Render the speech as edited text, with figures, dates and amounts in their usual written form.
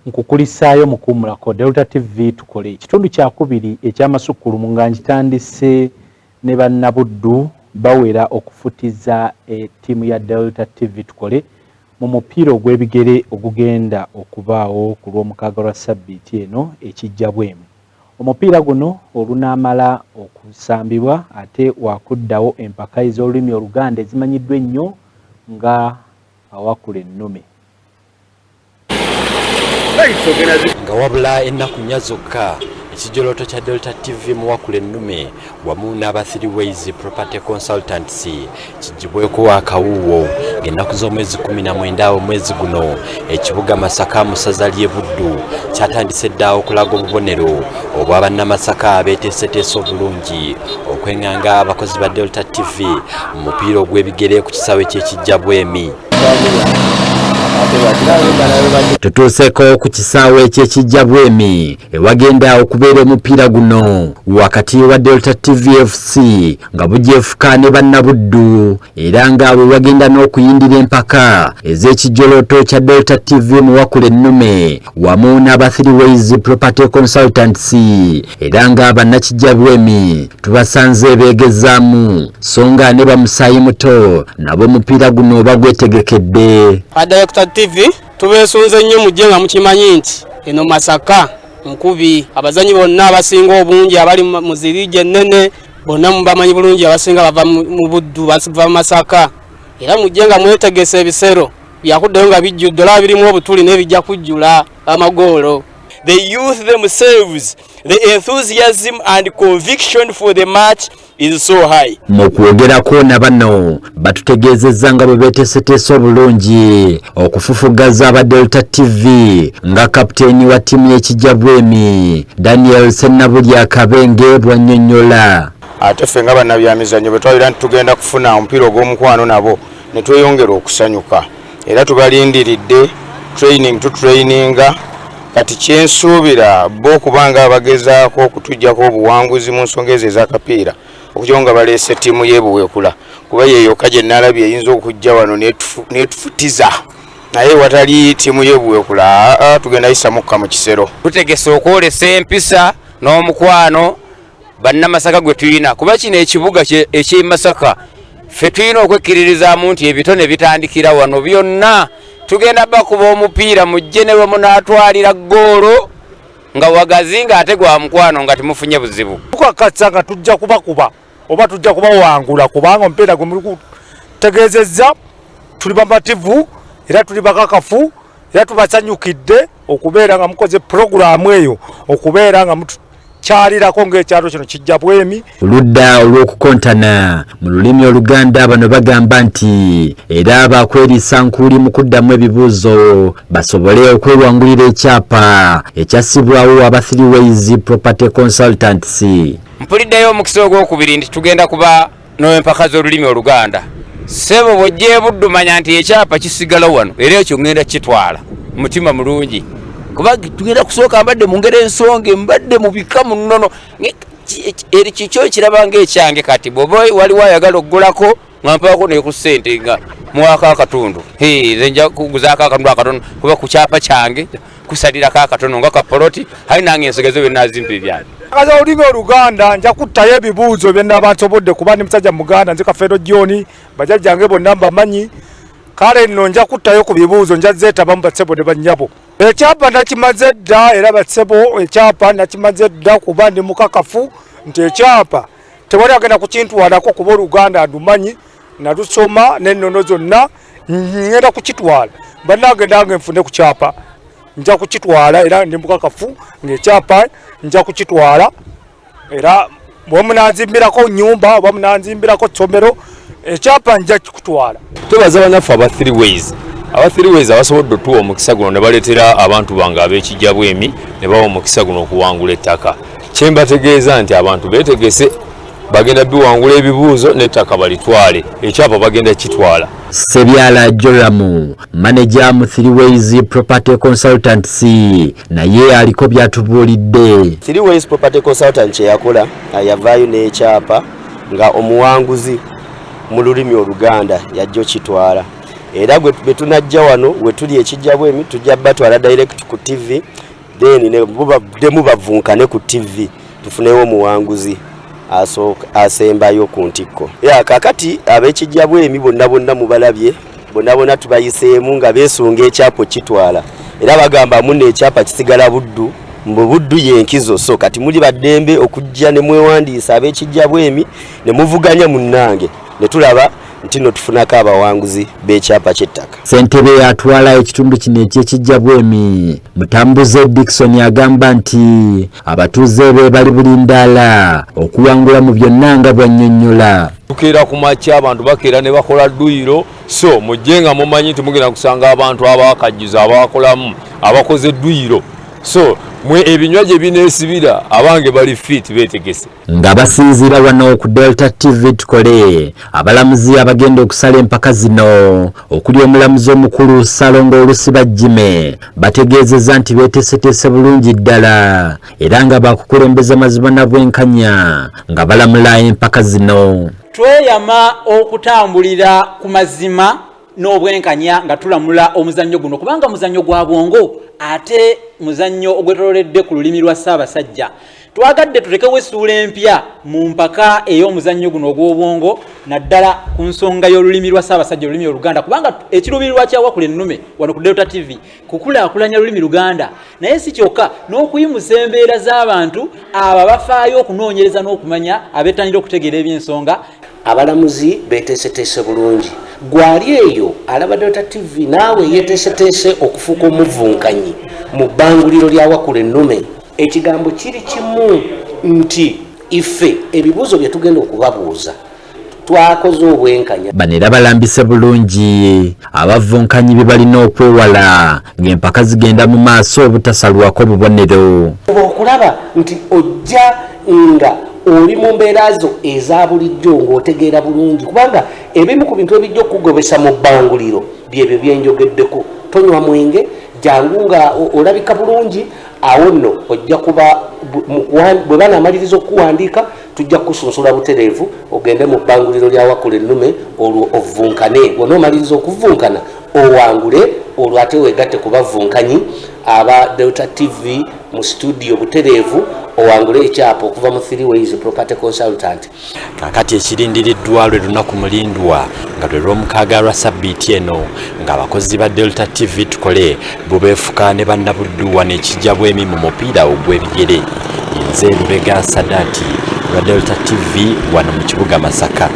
nkukulisaayo mukuumulako Delta TV tukole kitundu kya kubiri eky'amasukulu mu nga nkitandise ne bannabuddu bawera okufutiza ttiimu ya Delta TV tukole mu mupiira ogw'ebigere ogugenda okubaawo ku lw'omukaaga lwa ssabbiiti eno ekijja bwemi. Omupiira guno olunaamala okusambibwa ate wakuddawo empaka ez'olulimi Oluganda ezimanyiddwa ennyo nga Wakulennume. Nga wabula ennaku nnya zokka ekijjolooto kya Delta TV mu Wakulennume wamu n'aba 3 Ways Property Consultancy kijjibweko akawuwo ng'ennaku z'omwezi 19 omwezi guno ekibuga Masaka mu ssaza ly'e Buddu kyatandise dda okulaga obubonero obwa Bannamasaka abeeteeseteese obulungi okwenganga abakozi ba Delta TV mu mupiira ogw'ebigere ku kisaawe ky'ekijja bwemi. Tutuuseko ku kisaawe eky'ekijja bwemi ewagenda okubeera omupiira guno wakati wa Delta TV FC nga bujeefuka ne bannabuddu era nga bwe bagenda n'okuyindira empaka ez'ekijjolooto kya Delta TV mu Wakulennume wamu n'aba 3 Ways Property Consultancy era nga bannakijja bwemi tubasanze beegezaamu so nga ne bamusaayi muto nabo omupiira guno bagwetegekedde. Delta TV tubeesunze nnyo mujje nga mukimanyi nti eno Masaka nkubi abazanyi bonna abasinga obungi abali mu zirije ennene bonna mubamanyi bulungi abasinga bava mu Buddu bava Masaka era mujje nga mwetegese ebisero byakuddeyo nga bijjudde olaba birimu obutuli n'ebijja kujjula amagoolo. The youth themselves, the enthusiasm and conviction for the match is so high. Mukwogerako na bano batutegeezezza nga bwe beeteeseteese obulungi okufufugaza aba Delta TV nga kapiteeni wa ttiimu y'ekijja bwemi Daniel Sennabuli Akabenge bw'annyonnyola. Ate ffe nga bannabyamizannyo bwe twalira nti tugenda kufuna omupiira ogw'omukwano nabo ne tweyongera okusanyuka era tubalindiridde tutraininga kati kyensuubira bo kubanga abagezaako okutujjako obuwanguzi mu nsonga ezo ez'akapiira okugira nga baleese ttiimu y'ebuweekula kuba yeeyokka gye nalabye eyinza okujja wano n'etufutiza naye watali ttiimu y'ebuweekula tugenda yisa mukka mu kisero. Tutegese okwolesa empisa n'omukwano Bannamasaka gwe tulina kuba kino ekibuga eky'e Masaka ffe tulina okwekkiririzaamu nti ebitone bitandikira wano byonna tugenda bakuba omupiira mujje ne bwe munaatwalira ggoolo nga wagazi ng'ate gwa mukwano nga temufunye buzibu. Tukakatsa nga tujja kubakuba oba tujja kubawangula kubanga omupiira gwe muli kutegeezezza tuli bamativu era tuli bakakafu era tubasanyukidde okubeera nga mukoze puroguramu eyo okubeera nga kyalirako ng'ekyalo kino kijja bwemi. Oludda olw'okukontana mu lulimi Oluganda bano bagamba nti era bakweriisa nkuuli mu kuddamu ebibuuzo basobole okwewangulira ekyapa ekyassibwawo aba 3 Ways Property Consultancy. Mpuliddeyo omukisa ogwokubiri nti tugenda kuba n'empaka z'olulimi Oluganda. Ssebo bw'ojja Buddu manya nti ekyapa kisigala wano era ekyo ngenda kitwala mutima mulungi kuba tugenda kusooka mbadde mu ngeri ensonge mbadde mu bika mu nnono eri kikyo kiraba ng'ekyange kati bw'oba waliwo ayagala oggulako nga mpaako ne ku ssente nga muwaako akatundu nze nja kuguzaako akatundu akatono kuba ku kyapa kyange kusalirako akatono nga kapoloti ayi nange ensogezo byonna azimpi byange. Akaza olulimi Oluganda nja kuttayo ebibuuzo bye nnaba nsobodde kuba ndi musajja Muganda nze Kafeero John bajjajjange bonna mbamanyi kale nno nja kuttayo ku bibuuzo nja zeetabamu bassebo ne bannyabo. Ekyapa nakimaze dda era bassebo ekyapa nakimaze dda kuba ndi mukakafu nti ekyapa tewali agenda kukintwalako kuba Oluganda ndumanyi nalusoma n'ennono zonna ngenda kukitwala bannange nange nfune ku kyapa nja kukitwala era ndi mukakafu ng'ekyapa nja kukitwala era bwe munanzimbirako nnyumba oba munanzimbirako ssomero ekyapa nja kukitwala. Tubaza bannaffe aba 3 Ways. Aba 3 Ways abasobodde otuwa omukisa guno ne baleetera abantu bange ab'ekijja bwemi ne bawa omukisa guno okuwangula ettaka. Kye mbategeeza nti abantu beetegese bagenda biwangula ebibuuzo n'ettaka balitwale ekyapa bagenda kitwala. Sebyala Joramu manager mu 3 Ways Property Consultancy naye aliko byatubuulidde. 3 Ways Property Consultancy yakola yavaayo n'ekyapa nga omuwanguzi mu lulimi Oluganda yajjo kitwala era bwe tunajja wano we tuli Ekijjabwemi tujja batwala direct ku TV then ne mubavunkane ku TV tufunewo muwanguzi asembayo ku ntikko kakati ab'Ekijjabwemi bonna mubalabye bonna tubayiseemu nga beesunga ekyapo kitwala era bagamba munne ekyapa kisigala buddu mbu buddu yenkizo so kati muli baddembe okujja ne mwewandiisa ab'Ekijjabwemi ne muvuganya munnange ne tulaba nti no tufunako abawanguzi b'ekyapa ky'ettaka. Ssentebe atwala ekitundu kino eky'Ekijjabwemi Mutambuze Dickson agamba nti abatuuze be bali bulindaala okuwangula mu byonna nga bwannyonnyola. Tukeera ku makya abantu bakeera ne bakola dduyiro so mujje nga mumanyi temugenda kusanga abantu abakajjuza abakolamu abakoze dduyiro so mwe ebinywa gye bineesibira abange bali fit beetegese. Nga basinziira wano ku Delta TV tukole abalamuzi abagenda okusala empaka zino okuli omulamuzi omukulu Salongo Olusiba Jime bategeezezza nti beeteeseteese bulungi ddala era nga bakukulembeza mazima na bwenkanya nga balamula empaka zino. Tweyama okutambulira ku mazima n'obwenkanya nga tulamula omuzannyo guno kubanga muzannyo gwa bwongo ate muzannyo ogwetololedde ku lulimi lwa Ssaabasajja. Twagadde tutekewo essuula empya mu mpaka ey'omuzannyo guno ogw'obwongo naddala ku nsonga y'olulimi lwa Ssaabasajja olulimi Oluganda kubanga ekiruubirirwa kya Wakulennume wano ku Delta TV kukulaakulanya lulimi Luganda naye si kyokka n'okuyimusa embeera z'abantu abo bafaayo okunoonyereza n'okumanya abeettanira okutegeera eby'ensonga. Abalamuzi beeteeseteese bulungi gwali eyo alaba Delta TV naawe yeeteeseteese okufuuka omuvunkanyi mu bbanguliro lya Wakulennume. Ekigambo kiri kimu nti ife ebibuuzo bye tugenda okubabuuza twakoze obwenkanya. Bano era balambise bulungi abavunkanyi bye balina okwewala ng'empaka zigenda mu maaso obutasalwako bubonero. Okulaba nti ojja nga oli mu mbeera zo eza bulijjo ng'otegeera bulungi kubanga ebimu ku bintu ebijja okugobesa mu bbanguliro byebyo byenjogeddeko. Tonywa mwenge jangu nga olabika bulungi awo nno ojja kuba bwe banaamaliriza okuwandiika tujja kusunsula butereevu ogende mu bbanguliro lya Wakulennume olwo ovunkane. Bw'onoomaliriza okuvunkana owangule olwo ate weegatte ku bavunkanyi aba Delta TV mu studio butereevu owangule ekyapa okuva mu 3 Ways Property Consultant. Kakati ekirindiriddwa lwe lunaku mulindwa nga lwe lw'omukaaga lwa sabbiiti eno ng'abakozi ba Delta TV tukole bubeefuka ne bannabuddu wano Ekijjabwemi mu mupiira ogw'ebigere. Nze Lubega Sadaati lwa Delta TV wano mu kibuga Masaka.